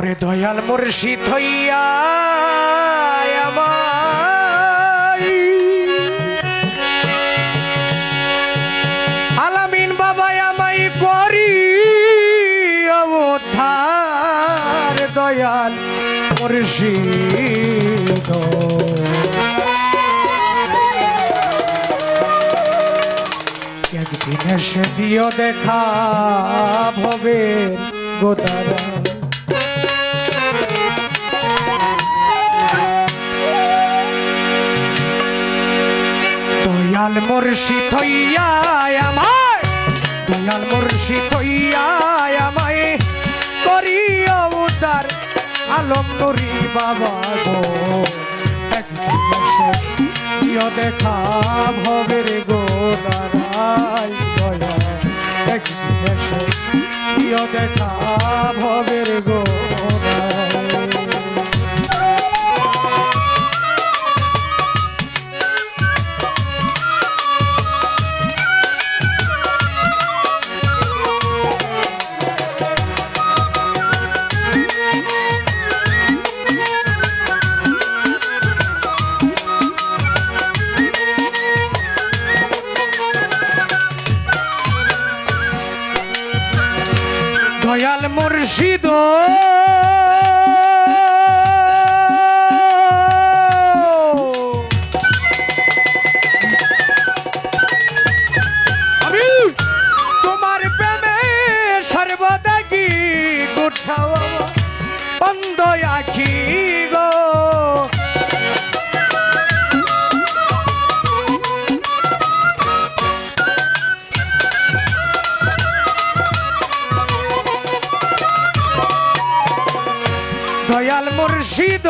ওরে দয়াল মুর্শিদ হইয়া আমায় আলামিন বাবা আমায় করি অবতার দয়াল মুর্শিদ একদিন এসে দিও দেখা ভবে গোদারা দয়াল মুর্শিদ হইয়া আমায় দয়াল মুর্শিদ হইয়া আমায় করিও উদ্ধার আলম নুরি বাবা গো একদিন এসে দিও দেখা ভবের গোদারায় দয়াল একদিন এসে দিও দেখা ভবের গোদারায় দয়াল মুর্শিদ আমি তোমার প্রেমে সর্বদা কি গুছাও বন্ধ আখি গো দয়াল মুর্শিদ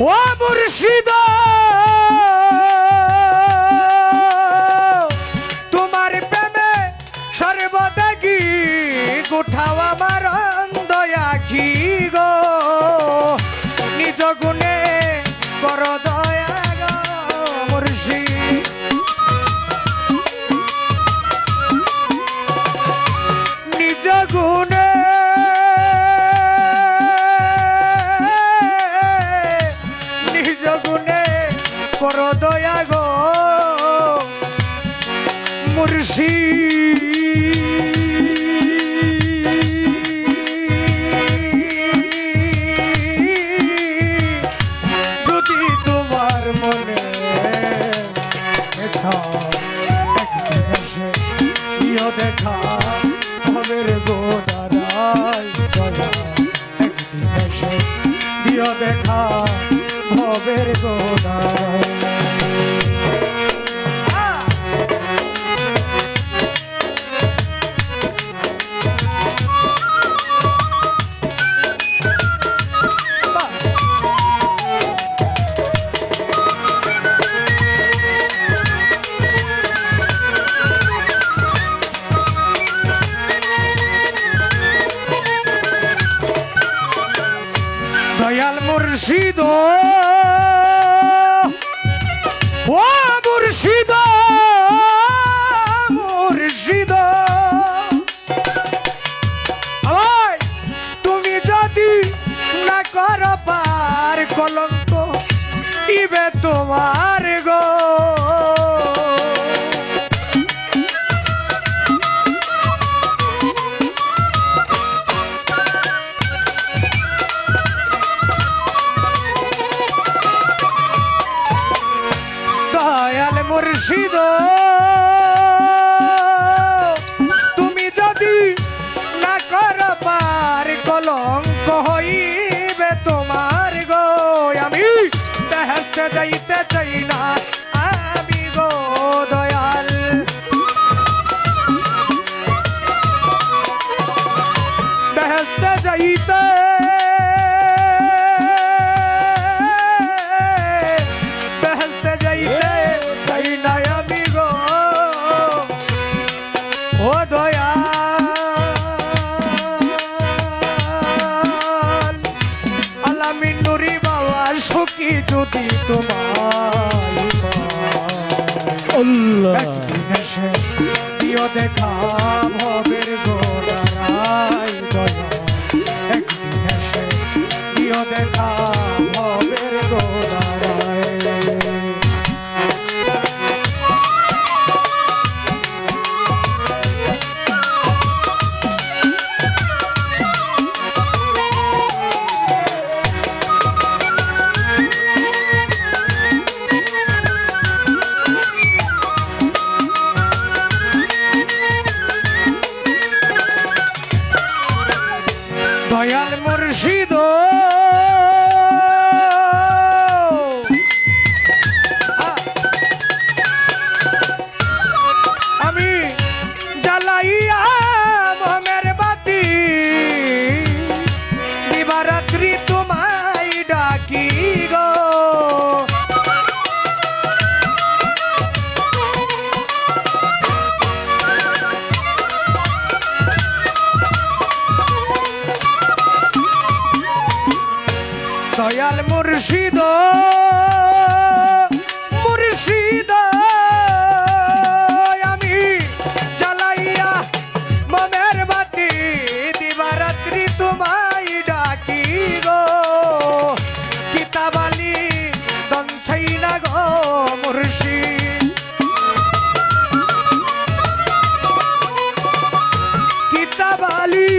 ও মুর্শিদ তোমার প্রেমে সর্বদা কি গুঠাও আমার দয়া কি গো নিজ গুণে কর দয়া গো মুর্শিদ নিজ গুণে করো দয়া গো মুর্শিদ যদি তোমার মনে দিও দেখা ভবের গোদারায় দয়া একদিন এসে দিও দেখা ভবের গোদারায় দয়াল মুর্শিদ ও মুর্শিদ মুর্শিদ আমায় তুমি যদি না করো পার কলঙ্ক ইবে তোমার গো দয়াল মুর্শিদ তুমি যদি না করো পার কলঙ্ক হইবে তোমার গো আমি বেহেশতে যাইতে চাই না আমি গো দয়াল বেহেশতে যাইতে ও দয়াল আলামিন নুরি বাবা সুখী যদি তোমার একদিন এসে দিও দেখা ভবের গোদারায় দয়াল একদিন এসে দিও দেখা ভবের গোদারায় দয়াল মুর্শিদ আমি জ্বালাইয়া মমের বাতি দিবারাত্রি তোমায় ডাকি গো দয়াল মুর্শিদ মুর্শিদ আমি জ্বালাইয়া মমের বাতি দিবারাত্রি তোমায় ডাকি গো কিতাবালি দনছাই না গো মুর্শিদ কিতাবালি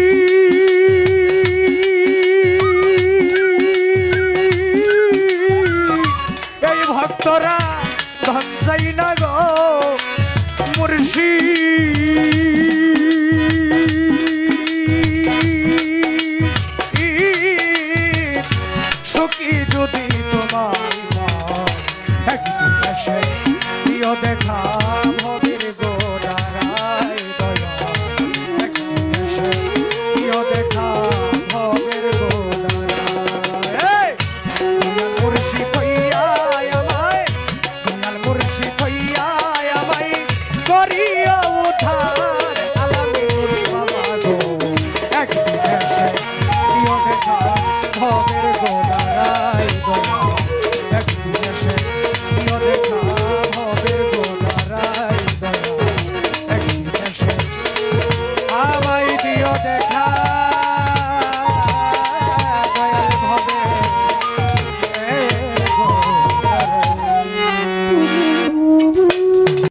ভক্তরা ধন চাই না গো মুর্শিদ সুখী যদি তোমার একদিন এসে দিও দেখা